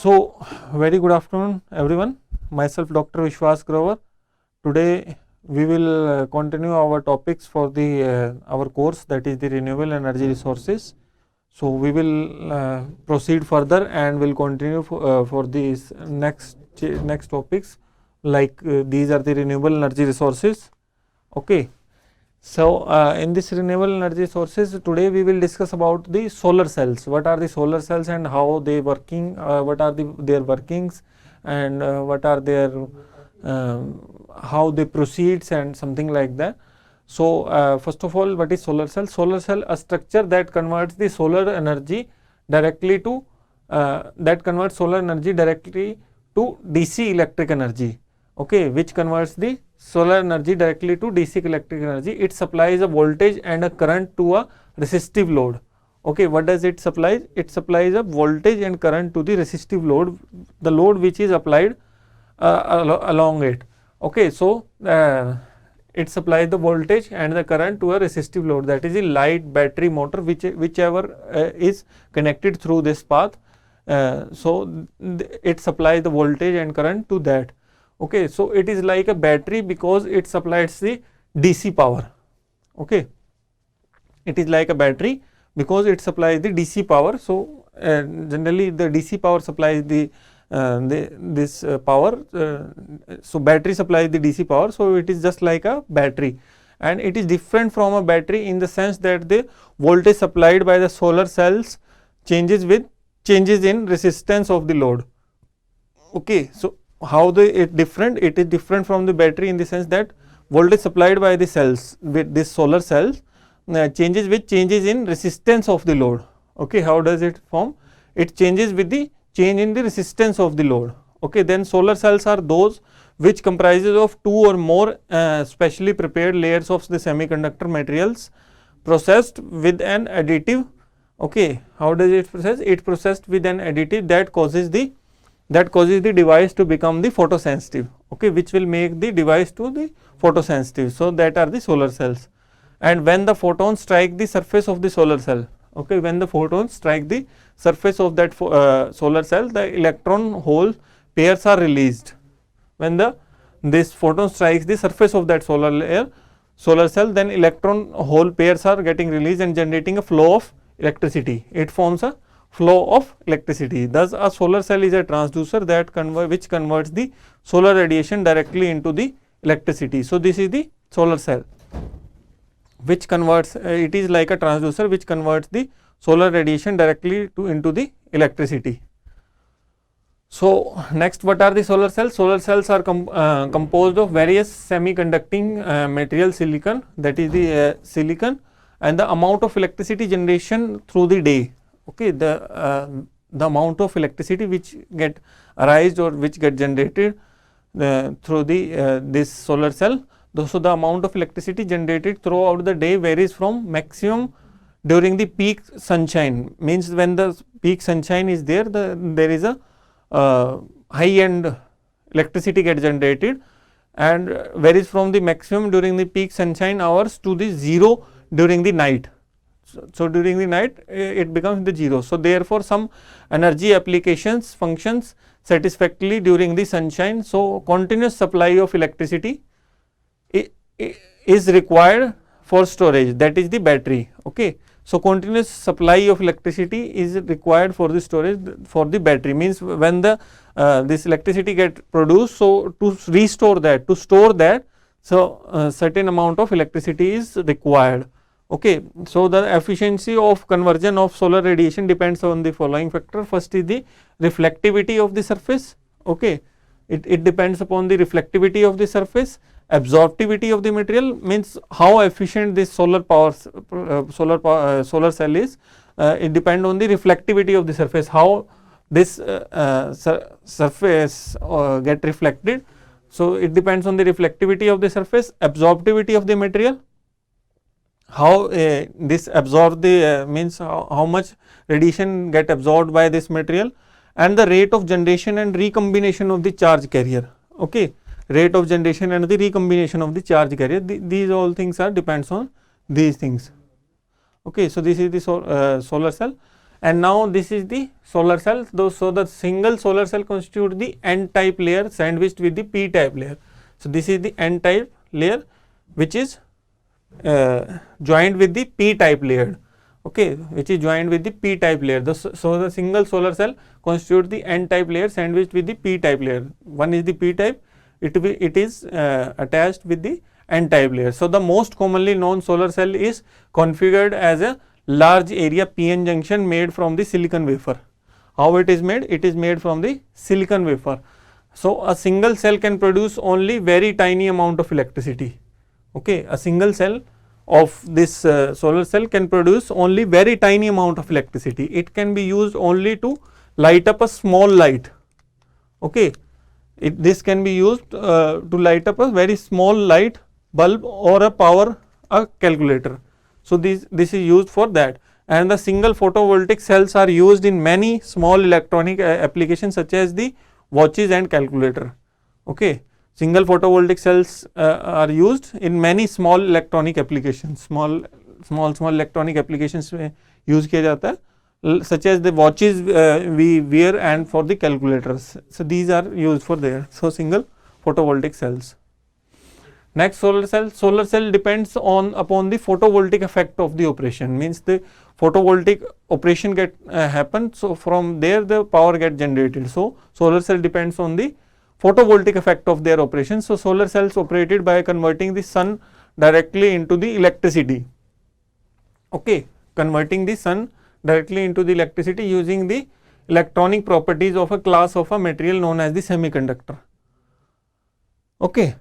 So, very good afternoon everyone. Myself Dr. Vishwas Grover. Today we will continue our topics for the our course, that is the renewable energy resources. So, we will proceed further and will continue for these next topics, like these are the renewable energy resources. Okay. So, in this renewable energy sources, today we will discuss about the solar cells. What are the solar cells and how they working, what are their workings, and what are their how they proceeds and something like that. So, first of all, what is solar cell? Solar cell, a structure that converts the solar energy directly to DC electric energy. Okay, which converts the solar energy directly to DC electric energy. It supplies a voltage and a current to a resistive load. Okay, what does it supply? It supplies a voltage and current to the resistive load, the load which is applied along it. Okay, so it supplies the voltage and the current to a resistive load, that is a light battery motor whichever is connected through this path. So it supplies the voltage and current to that. Okay, so it is like a battery because it supplies the DC power. Okay, it is like a battery because it supplies the DC power. So generally the DC power supplies this power. So battery supplies the DC power. So it is just like a battery, and it is different from a battery in the sense that the voltage supplied by the solar cells changes in resistance of the load. Okay, so how it different? It is different from the battery in the sense that voltage supplied by the cells with this solar cells changes in resistance of the load. Okay, how does it form? It changes with the change in the resistance of the load. Okay, then solar cells are those which comprises of two or more specially prepared layers of the semiconductor materials processed with an additive. Okay, how does it process? It processed with an additive that causes the device to become the photosensitive. Okay, which will make the device to the photosensitive. So that are the solar cells. And when the photons strike the surface of the solar cell, okay, when the photons strike the surface of that solar cell, the electron hole pairs are released. When this photon strikes the surface of that solar cell, then electron hole pairs are getting released and generating a flow of electricity. It forms a flow of electricity. Thus, a solar cell is a transducer which converts the solar radiation directly into the electricity. So, this is the solar cell which converts, it is like a transducer which converts the solar radiation directly into the electricity. So, next, what are the solar cells? Solar cells are composed of various semiconducting material, silicon, that is the silicon, and the amount of electricity generation through the day. Okay, the amount of electricity which get arised or which get generated through this solar cell. So the amount of electricity generated throughout the day varies from maximum during the peak sunshine. Means when the peak sunshine is there, there is a high end electricity get generated, and varies from the maximum during the peak sunshine hours to the zero during the night. So during the night it becomes the zero. So therefore some energy applications functions satisfactorily during the sunshine. So continuous supply of electricity is required for storage, that is the battery. Okay, so continuous supply of electricity is required for the storage for the battery. Means when this electricity get produced, so to store that, so certain amount of electricity is required. Okay, so the efficiency of conversion of solar radiation depends on the following factor. First is the reflectivity of the surface. Okay, it depends upon the reflectivity of the surface. Absorptivity of the material means how efficient this solar cell is. It depends on the reflectivity of the surface, how this surface get reflected. So it depends on the reflectivity of the surface, absorptivity of the material, how this absorb the means how much radiation get absorbed by this material, and the rate of generation and recombination of the charge carrier. Okay, rate of generation and the recombination of the charge carrier, these all things are depends on these things. Okay, so this is the solar cell. And now this is the solar cell. So the single solar cell constitute the N-type layer sandwiched with the P-type layer. So this is the N-type layer which is joined with the P-type layer, okay, which is joined with the P-type layer. So the single solar cell constitute the N-type layer sandwiched with the P-type layer. One is the P-type, it is attached with the N-type layer. So the most commonly known solar cell is configured as a large area PN junction made from the silicon wafer. How it is made? It is made from the silicon wafer. So a single cell can produce only very tiny amount of electricity. Okay, a single cell of this solar cell can produce only very tiny amount of electricity. It can be used only to light up a small light. Okay, this can be used to light up a very small light bulb or a calculator. So this is used for that, and the single photovoltaic cells are used in many small electronic applications such as the watches and calculator. Okay, single photovoltaic cells are used in many small electronic applications. Small electronic applications में use किया जाता है, such as the watches we wear and for the calculators. So these are used for there. So single photovoltaic cells. Next, solar cell depends upon the photovoltaic effect of the operation, means the photovoltaic operation get happen, so from there the power get generated. So solar cell depends on the photovoltaic effect of their operation. So solar cells operated by converting the sun directly into the electricity. Okay, converting the sun directly into the electricity using the electronic properties of a class of a material known as the semiconductor. Okay,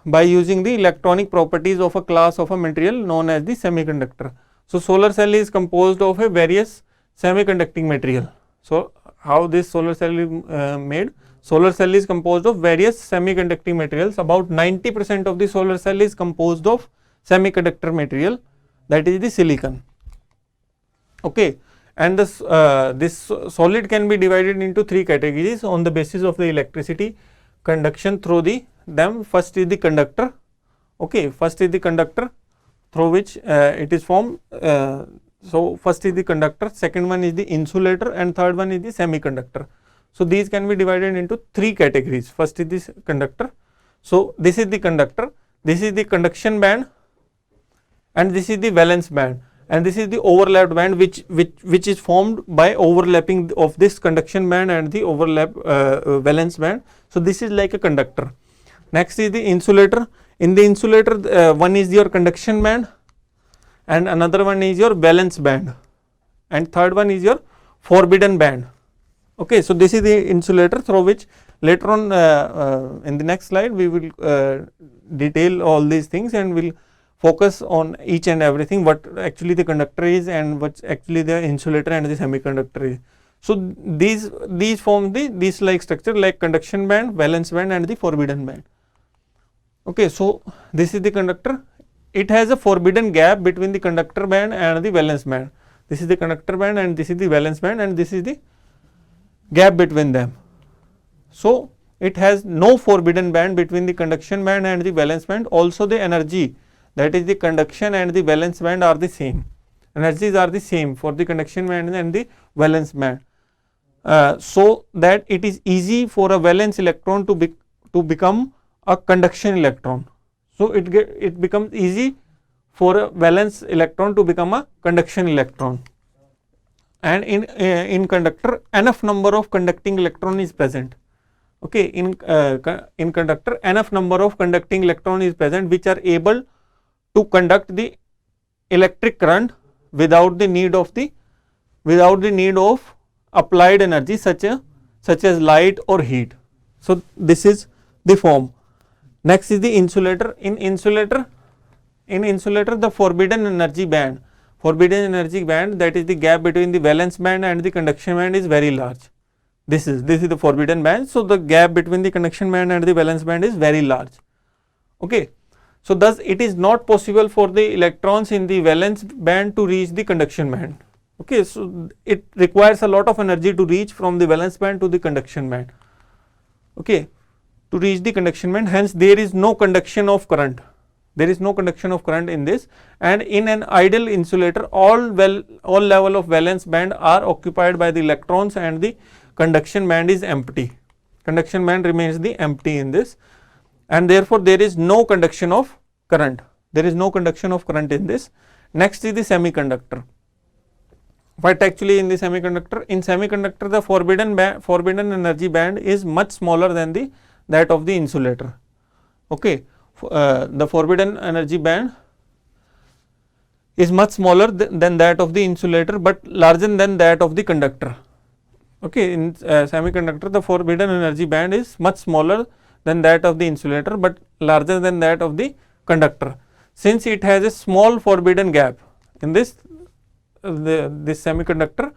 by using the electronic properties of a class of a material known as the semiconductor. So solar cell is composed of a various semiconducting material. So how this solar cell is made? Solar cell is composed of various semiconducting materials. About 90% of the solar cell is composed of semiconductor material, that is the silicon. Okay, and this solid can be divided into three categories on the basis of the electricity conduction through them. First is the conductor. Okay, first is the conductor through which it is formed. So first is the conductor, second one is the insulator, and third one is the semiconductor. So these can be divided into three categories. First is this conductor. So this is the conductor, this is the conduction band, and this is the valence band, and this is the overlapped band which is formed by overlapping of this conduction band and the overlap valence band. So this is like a conductor. Next is the insulator. In the insulator, one is your conduction band and another one is your valence band, and third one is your forbidden band. Okay, so this is the insulator through which later on in the next slide we will detail all these things and we'll focus on each and everything, what actually the conductor is and what actually the insulator and the semiconductor is. So these form this like structure like conduction band, valence band and the forbidden band. Okay, so this is the conductor. It has a forbidden gap between the conductor band and the valence band. This is the conductor band and this is the valence band, and this is the gap between them. So it has no forbidden band between the conduction band and the valence band. Also the energy, that is the conduction and the valence band, are the same. Energies are the same for the conduction band and the valence band. So that it is easy for a valence electron to become a conduction electron. So it becomes easy for a valence electron to become a conduction electron. And in conductor, enough number of conducting electron is present. Okay, in conductor, enough number of conducting electron is present which are able to conduct the electric current without the need of applied energy such as light or heat. So this is the form. Next is the insulator. In insulator, the forbidden energy band, that is the gap between the valence band and the conduction band, is very large. This is the forbidden band. So the gap between the conduction band and the valence band is very large. Okay, so thus it is not possible for the electrons in the valence band to reach the conduction band. Okay, so it requires a lot of energy to reach from the valence band to the conduction band. Okay, to reach the conduction band, hence there is no conduction of current. there is no conduction of current in this, and in an ideal insulator all level of valence band are occupied by the electrons and the conduction band is empty. Conduction band remains the empty in this, and therefore there is no conduction of current. There is no conduction of current in this. Next is the semiconductor. What actually in the semiconductor? In semiconductor, the forbidden energy band is much smaller than that of the insulator. Okay, the forbidden energy band is much smaller than that of the insulator, but larger than that of the conductor. Okay, in semiconductor, the forbidden energy band is much smaller than that of the insulator, but larger than that of the conductor. Since it has a small forbidden gap in this semiconductor,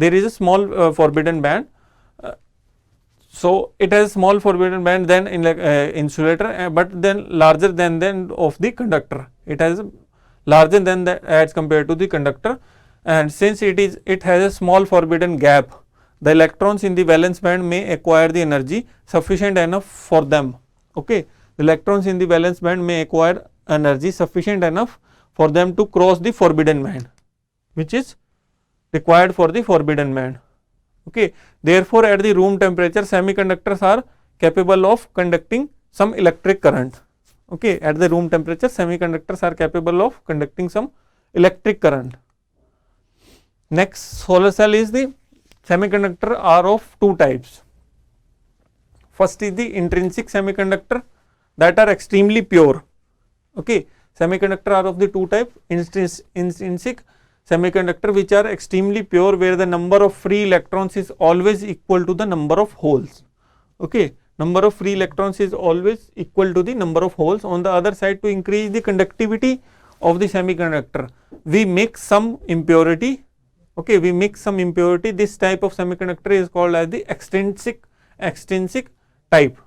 there is a small forbidden band. So it has small forbidden band than in insulator, but then larger than of the conductor. It has larger than that as compared to the conductor, and since it has a small forbidden gap, the electrons in the valence band may acquire the energy sufficient enough for them. Okay, the electrons in the valence band may acquire energy sufficient enough for them to cross the forbidden band, which is required for the forbidden band. Okay, therefore at the room temperature semiconductors are capable of conducting some electric current. Okay, at the room temperature semiconductors are capable of conducting some electric current. Next, solar cell is the semiconductor are of two types. First is the intrinsic semiconductor that are extremely pure. Okay, semiconductor are of the two type, intrinsic semiconductor which are extremely pure, where the number of free electrons is always equal to the number of holes. Okay, number of free electrons is always equal to the number of holes. On the other side, to increase the conductivity of the semiconductor, we mix some impurity. Okay, we mix some impurity. This type of semiconductor is called as the extrinsic type.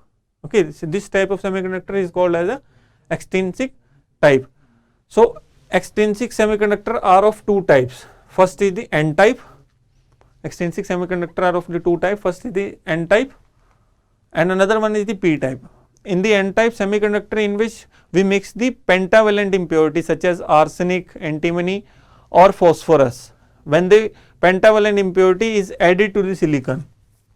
Okay, so this type of semiconductor is called as a extrinsic type. So extrinsic semiconductor are of two types. First is the N type. Extrinsic semiconductor are of the two type. First is the N type, and another one is the P type. In the N type semiconductor, in which we mix the pentavalent impurities such as arsenic, antimony or phosphorus. When the pentavalent impurity is added to the silicon,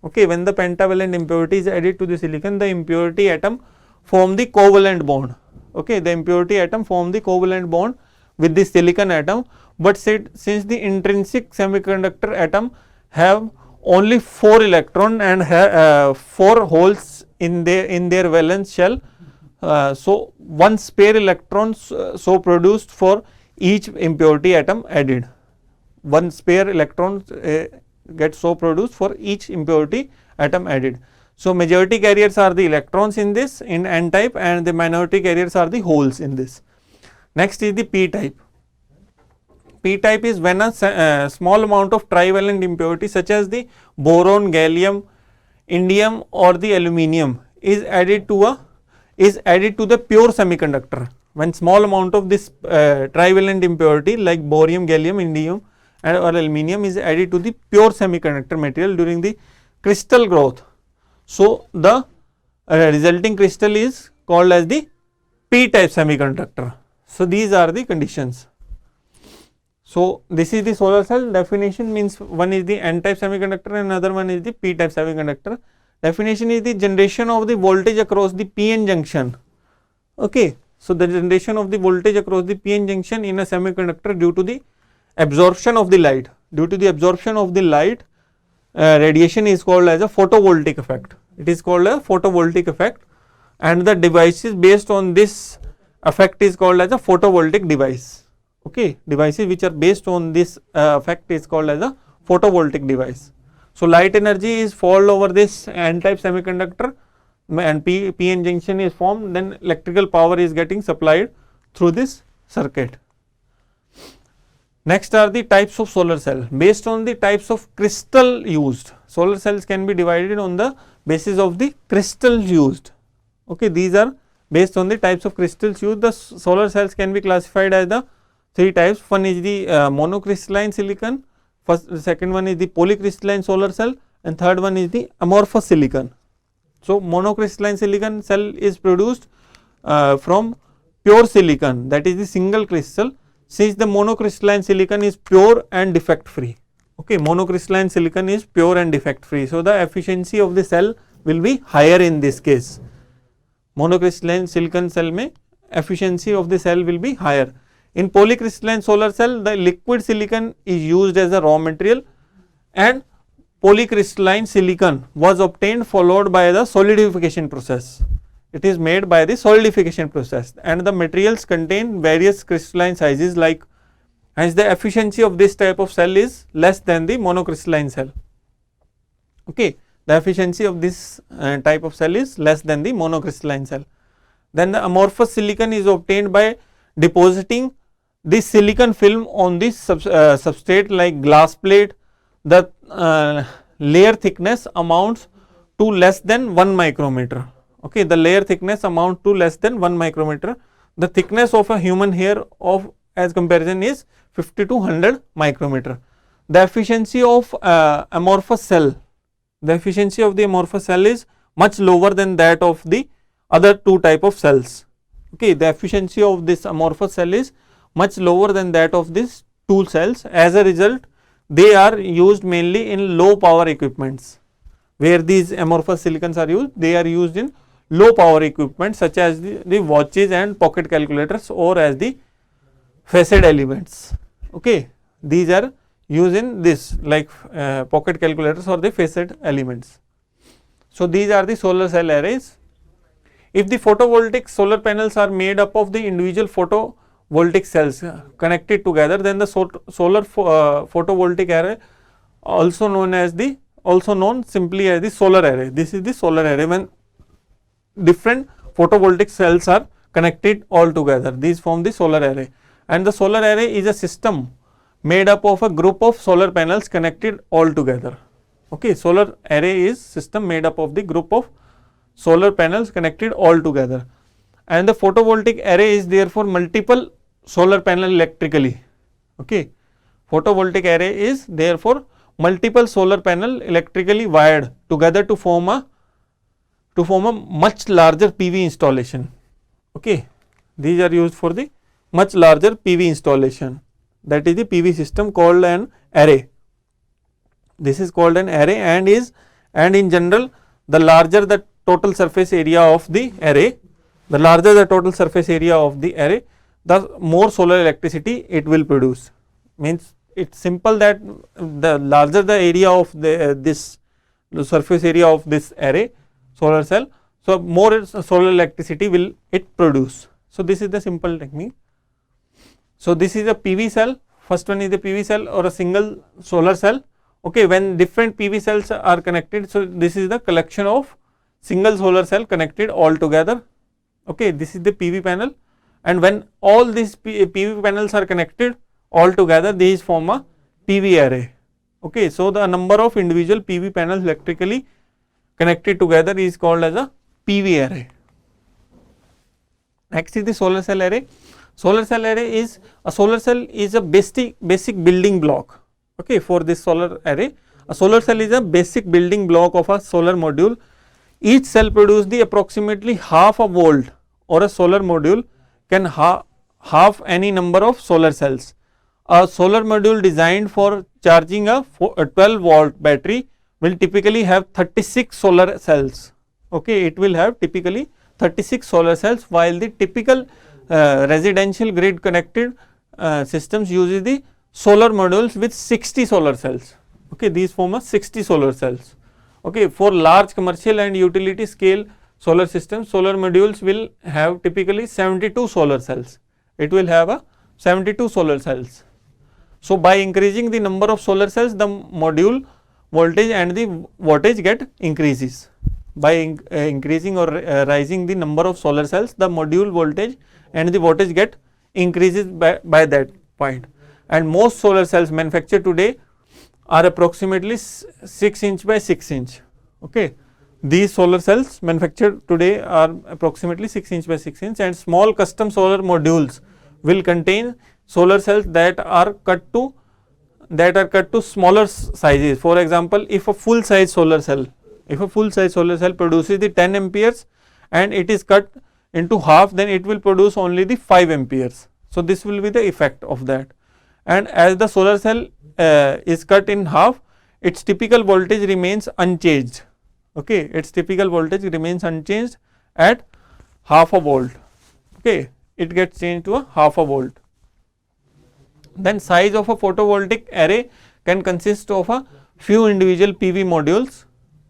okay, when the pentavalent impurity is added to the silicon, the impurity atom form the covalent bond. Okay, the impurity atom form the covalent bond with the silicon atom, but since the intrinsic semiconductor atom have only 4 electron and have 4 holes in their valence shell, so one spare electrons so produced for each impurity atom added. One spare electron gets so produced for each impurity atom added. So majority carriers are the electrons in this in N type, and the minority carriers are the holes in this. Next is the P type. P type is when a small amount of trivalent impurity such as the boron, gallium, indium or the aluminium is added to the pure semiconductor. When small amount of this trivalent impurity like borium, gallium, indium and or aluminium is added to the pure semiconductor material during the crystal growth, so the resulting crystal is called as the P type semiconductor. So these are the conditions. So this is the solar cell definition. Means one is the N type semiconductor and another one is the P type semiconductor. Definition is the generation of the voltage across the PN junction. Okay, so the generation of the voltage across the PN junction in a semiconductor due to the absorption of the light. Due to the absorption of the light, radiation is called as a photovoltaic effect. It is called a photovoltaic effect, and the devices based on this effect is called as a photovoltaic device. Okay, devices which are based on this effect is called as a photovoltaic device. So light energy is fall over this N type semiconductor and PN junction is formed, then electrical power is getting supplied through this circuit. Next are the types of solar cell. Based on the types of crystal used, solar cells can be divided on the basis of the crystals used. Okay, these are based on the types of crystals used. The solar cells can be classified as the 3 types. One is the monocrystalline silicon, the second one is the polycrystalline solar cell, and third one is the amorphous silicon. So monocrystalline silicon cell is produced from pure silicon, that is the single crystal, since the monocrystalline silicon is pure and defect free. Okay, monocrystalline silicon is pure and defect free. So, the efficiency of the cell will be higher in this case. Monocrystalline silicon cell mein efficiency of the cell will be higher. In polycrystalline solar cell, the liquid silicon is used as a raw material and polycrystalline silicon was obtained followed by the solidification process. It is made by the solidification process and the materials contain various crystalline sizes, like hence the efficiency of this type of cell is less than the monocrystalline cell. Okay, the efficiency of this type of cell is less than the monocrystalline cell. Then the amorphous silicon is obtained by depositing this silicon film on this substrate like glass plate. The layer thickness amounts to less than 1 micrometer. Okay, the layer thickness amount to less than 1 micrometer. The thickness of a human hair of as comparison is 50 to 100 micrometer. The efficiency of amorphous cell, the efficiency of the amorphous cell is much lower than that of the other two type of cells. Okay, the efficiency of this amorphous cell is much lower than that of these two cells. As a result, they are used mainly in low power equipments. Where these amorphous silicons are used, they are used in low power equipment such as the watches and pocket calculators or as the facet elements. Okay, these are used in this like pocket calculators or the facet elements. So, these are the solar cell arrays. If the photovoltaic solar panels are made up of the individual photovoltaic cells connected together, then the solar photovoltaic array also known simply as the solar array. This is the solar array when different photovoltaic cells are connected all together. These form the solar array, and the solar array is a system made up of a group of solar panels connected all together. Okay, solar array is system made up of the group of solar panels connected all together, and the photovoltaic array is therefore multiple solar panel electrically. Okay, photovoltaic array is therefore multiple solar panel electrically wired together to form a much larger PV installation. Okay, these are used for the much larger PV installation, that is the PV system called an array. This is called an array and in general the larger the total surface area of the array, the more solar electricity it will produce. Means it's simple that the larger the area of the surface area of this array solar cell, so more solar electricity will it produce. So, this is the simple technique. So, this is a PV cell, first one is the PV cell or a single solar cell. Okay, when different PV cells are connected, so this is the collection of single solar cell connected all together. Okay, this is the PV panel, and when all these PV panels are connected all together, these form a PV array. Okay, so the number of individual PV panels electrically connected together is called as a PV array. Next is the solar cell array. Solar cell array is a basic building block. Okay, for this solar array, a solar cell is a basic building block of a solar module. Each cell produces the approximately half a volt, or a solar module can half any number of solar cells. A solar module designed for charging a 12-volt battery will typically have 36 solar cells. Okay, it will have typically 36 solar cells, while the typical residential grid connected systems uses the solar modules with 60 solar cells. Okay, these form a 60 solar cells. Okay, for large commercial and utility scale solar systems, solar modules will have typically 72 solar cells. It will have a 72 solar cells. So, by increasing the number of solar cells, the module voltage and the wattage get increases. By increasing or rising the number of solar cells, the module voltage and the wattage get increases by that point. And most solar cells manufactured today are approximately 6 inch by 6 inch. Okay, these solar cells manufactured today are approximately 6 inch by 6 inch, and small custom solar modules will contain solar cells that are cut to smaller sizes. For example, if a full size solar cell produces the 10 amperes and it is cut into half, then it will produce only the 5 amperes. So this will be the effect of that. And as the solar cell is cut in half, its typical voltage remains unchanged. Okay, its typical voltage remains unchanged at half a volt. Okay, it gets changed to a half a volt. Then size of a photovoltaic array can consist of a few individual PV modules.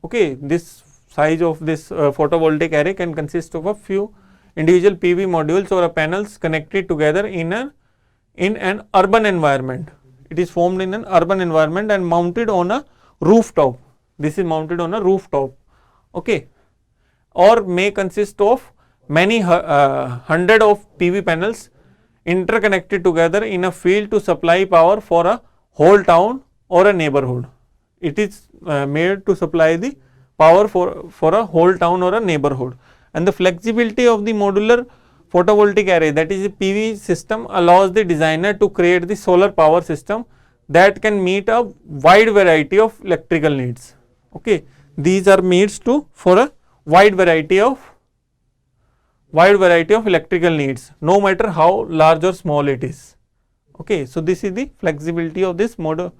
Okay, this size of this photovoltaic array can consist of a few individual PV modules or panels connected together in an urban environment. It is formed in an urban environment and mounted on a rooftop. This is mounted on a rooftop. Okay, or may consist of many hundred of PV panels interconnected together in a field to supply power for a whole town or a neighborhood. It is made to supply the power for a whole town or a neighborhood. And the flexibility of the modular photovoltaic array, that is a PV system, allows the designer to create the solar power system that can meet a wide variety of electrical needs. Okay, these are needs for a wide variety of electrical needs, no matter how large or small it is. Okay, so this is the flexibility of this model.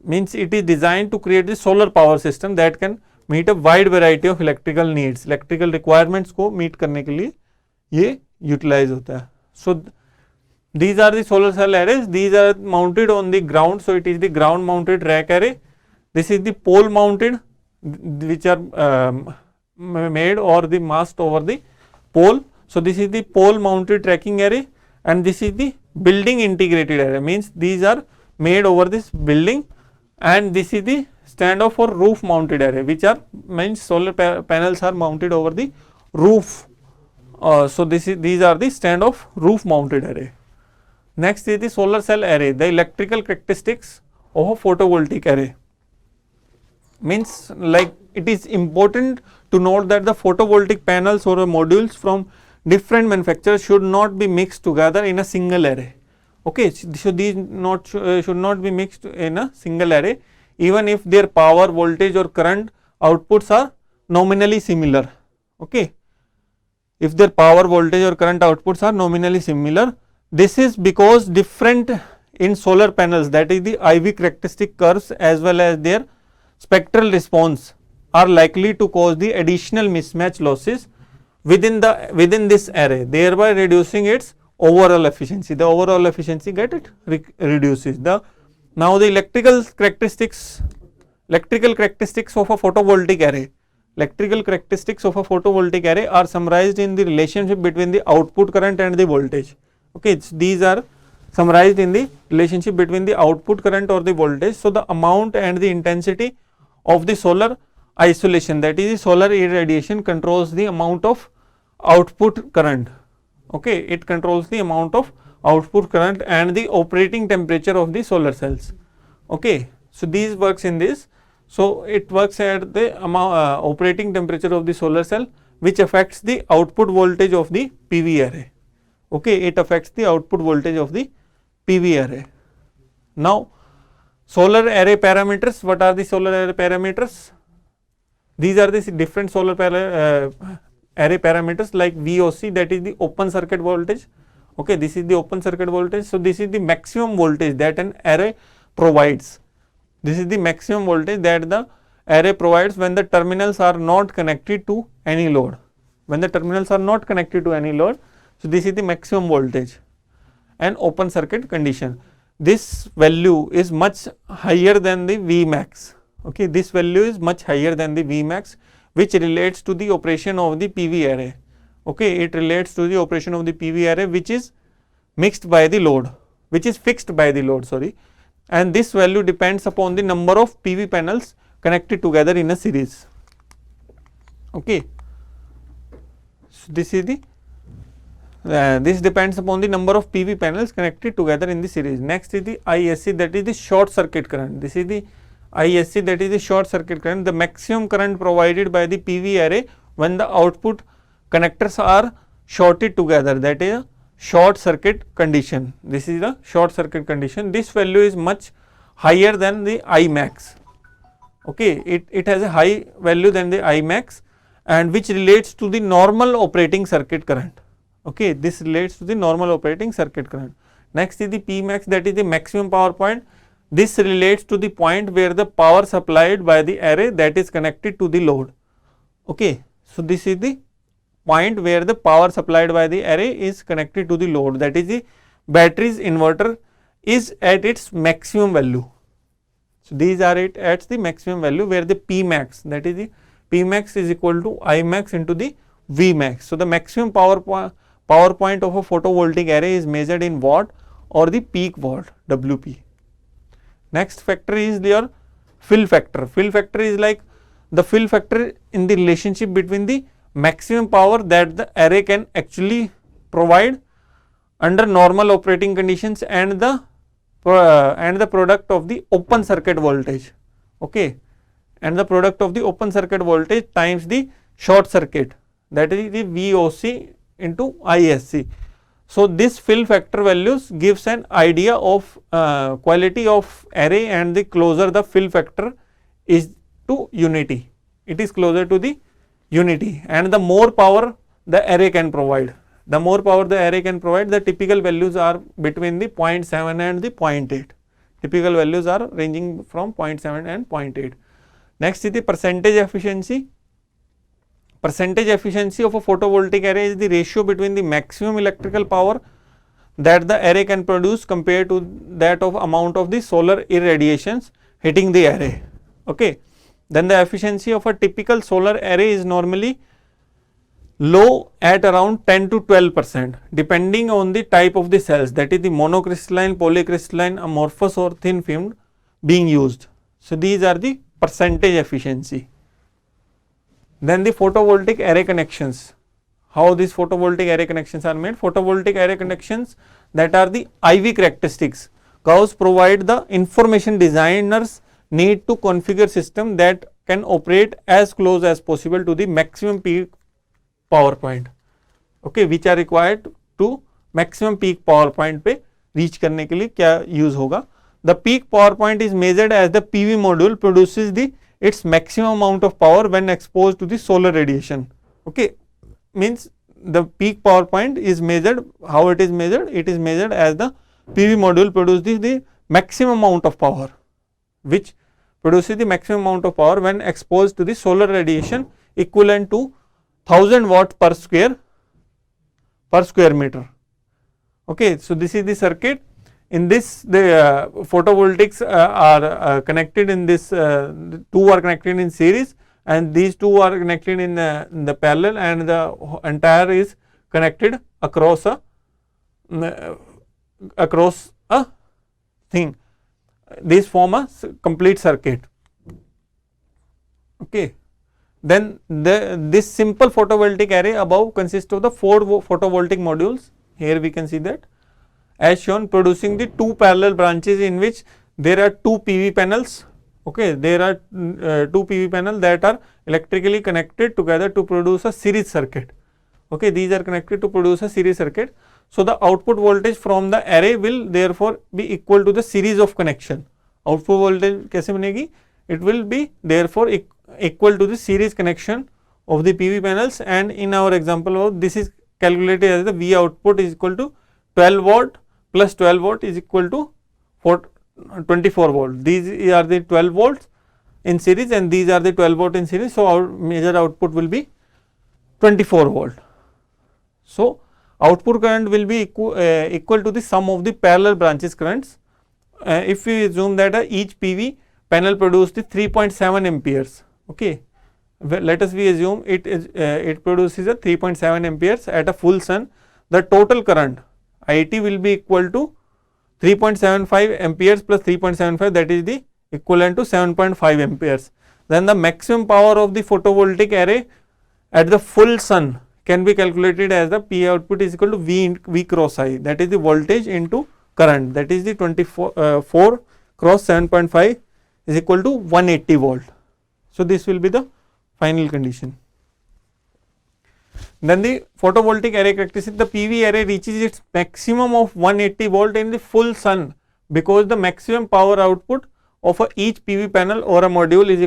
Means it is designed to create the solar power system that can meet a wide variety of electrical needs. Electrical requirements को meet करने के लिए ये utilize होता है. So these are the solar cell arrays. These are mounted on the ground. So it is the ground mounted rack array. This is the pole mounted, which are made or the mast over the pole. So this is the pole mounted tracking array, and this is the building integrated array. Means these are made over this building, and this is the standoff for roof mounted array, which are means solar panels are mounted over the roof. So these are the standoff roof mounted array. Next is the solar cell array. The electrical characteristics of a photovoltaic array. Means like it is important to note that the photovoltaic panels or modules from different manufacturers should not be mixed together in a single array. Okay, so these should not be mixed in a single array, even if their power, voltage or current outputs are nominally similar. Okay, if their power, voltage or current outputs are nominally similar, this is because different in solar panels, that is the IV characteristic curves as well as their spectral response, are likely to cause the additional mismatch losses within this array, thereby reducing its overall efficiency. The overall efficiency reduces. Now the electrical characteristics of a photovoltaic array. Electrical characteristics of a photovoltaic array are summarized in the relationship between the output current and the voltage. Okay, these are summarized in the relationship between the output current or the voltage. So the amount and the intensity of the solar isolation, that is the solar irradiation, controls the amount of output current. Okay, it controls the amount of output current and the operating temperature of the solar cells. Okay, so these works in this. So it works at the operating temperature of the solar cell, which affects the output voltage of the PV array. Okay, it affects the output voltage of the PV array. Now solar array parameters. What are the solar array parameters? These are the different solar array parameters, like VOC, that is the open circuit voltage. Okay, this is the open circuit voltage. So this is the maximum voltage that an array provides. This is the maximum voltage that the array provides when the terminals are not connected to any load. When the terminals are not connected to any load, so this is the maximum voltage and open circuit condition. This value is much higher than the Vmax. Okay, this value is much higher than the Vmax, which relates to the operation of the PV array. Okay, it relates to the operation of the PV array, which is fixed by the load, sorry. And this value depends upon the number of PV panels connected together in a series. Okay, so this is the this depends upon the number of PV panels connected together in the series. Next is the ISC, that is the short circuit current. This is the ISC, that is the short circuit current, the maximum current provided by the PV array when the output connectors are shorted together, that is a short circuit condition. This is the short circuit condition. This value is much higher than the Imax. Okay, it has a high value than the Imax, and which relates to the normal operating circuit current. Okay, this relates to the normal operating circuit current. Next is the P max, that is the maximum power point. This relates to the point where the power supplied by the array that is connected to the load. Okay, so this is the point where the power supplied by the array is connected to the load, that is the battery's inverter is at its maximum value. So these are it at the maximum value where the P max, that is the P max is equal to I max into the V max. So the maximum power point of a photovoltaic array is measured in watt or the peak watt, WP. Next factor is your fill factor. Fill factor is like the fill factor in the relationship between the maximum power that the array can actually provide under normal operating conditions and the product of the open circuit voltage. Okay, and the product of the open circuit voltage times the short circuit, that is the VOC into ISC. So this fill factor values gives an idea of quality of array, and the closer the fill factor is to unity, it is closer to the unity, and the more power the array can provide. The more power the array can provide, the typical values are between the 0.7 and the 0.8. Typical values are ranging from 0.7 and 0.8. Next is the percentage efficiency. Percentage efficiency of a photovoltaic array is the ratio between the maximum electrical power that the array can produce compared to that of amount of the solar irradiations hitting the array. Okay. Then the efficiency of a typical solar array is normally low at around 10 to 12% depending on the type of the cells, that is the monocrystalline, polycrystalline, amorphous or thin filmed being used. So these are the percentage efficiency. Then the photovoltaic array connections. How these photovoltaic array connections are made? Photovoltaic array connections that are the IV characteristics. Gauss provide the information designers need to configure system that can operate as close as possible to the maximum peak power point. Okay, which are required to maximum peak power point पे reach करने के लिए क्या use होगा. The peak power point is measured as the PV module produces its maximum amount of power when exposed to the solar radiation. Okay, means the peak power point is measured. How it is measured? It is measured as the PV module produces the maximum amount of power, which produces the maximum amount of power when exposed to the solar radiation equivalent to 1000 watt per square meter. Okay, so this is the circuit. In this, the photovoltaics are connected in this. Two are connected in series, and these two are connected in the parallel, and the entire is connected across a thing. These form a complete circuit. Okay. Then this simple photovoltaic array above consists of the 4 photovoltaic modules. Here we can see that as shown, producing the 2 parallel branches in which there are 2 PV panels. Okay, there are 2 PV panels that are electrically connected together to produce a series circuit. Okay, these are connected to produce a series circuit. So the output voltage from the array will therefore be equal to the series of connection. Output voltage कैसे बनेगी? It will be therefore equal to the series connection of the PV panels, and in our example this is calculated as the V output is equal to 12 volt plus 12 volt is equal to 24 volt. These are the 12 volts in series and these are the 12 volt in series. So our major output will be 24 volt. So output current will be equal to the sum of the parallel branches currents. If we assume that each PV panel produced 3.7 amperes. Okay, well, let us we assume it produces a 3.7 amperes at a full sun. The total current IT will be equal to 3.75 amperes plus 3.75, that is the equivalent to 7.5 amperes. Then the maximum power of the photovoltaic array at the full sun can be calculated as the P output is equal to V cross I, that is the voltage into current, that is the 4 cross 7.5 is equal to 180 volt. So this will be the final condition. Then the photovoltaic array characteristic, the PV array reaches its maximum of 180 volt in the full sun because the maximum power output of each PV panel or a module is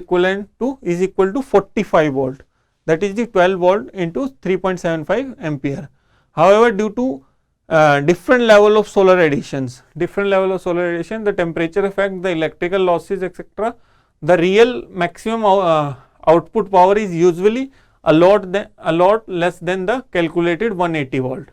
equal to 45 volt. that is the 12 volt into 3.75 ampere. However, due to different level of solar additions, the temperature effect, the electrical losses, etc., the real maximum output power is usually a lot less than the calculated 180 volt.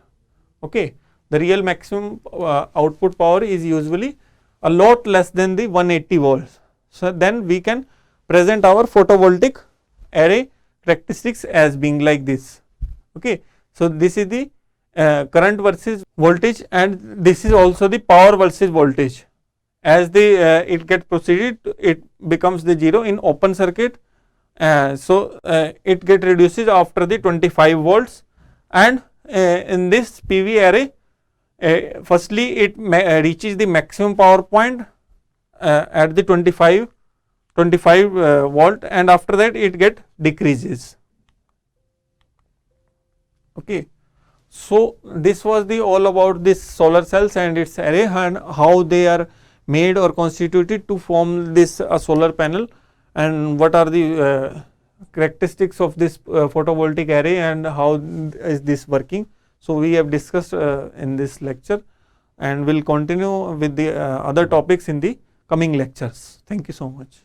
Okay, the real maximum output power is usually a lot less than the 180 volts. So then we can present our photovoltaic array characteristics as being like this. Okay, so this is the current versus voltage, and this is also the power versus voltage. As the it gets proceeded, it becomes the 0 in open circuit. So it get reduces after the 25 volts, and in this PV array, firstly it reaches the maximum power point at the 25 volt, and after that it get decreases. Okay, so this was the all about this solar cells and its array, and how they are made or constituted to form this solar panel, and what are the characteristics of this photovoltaic array, and how is this working. So we have discussed in this lecture, and will continue with the other topics in the coming lectures. Thank you so much.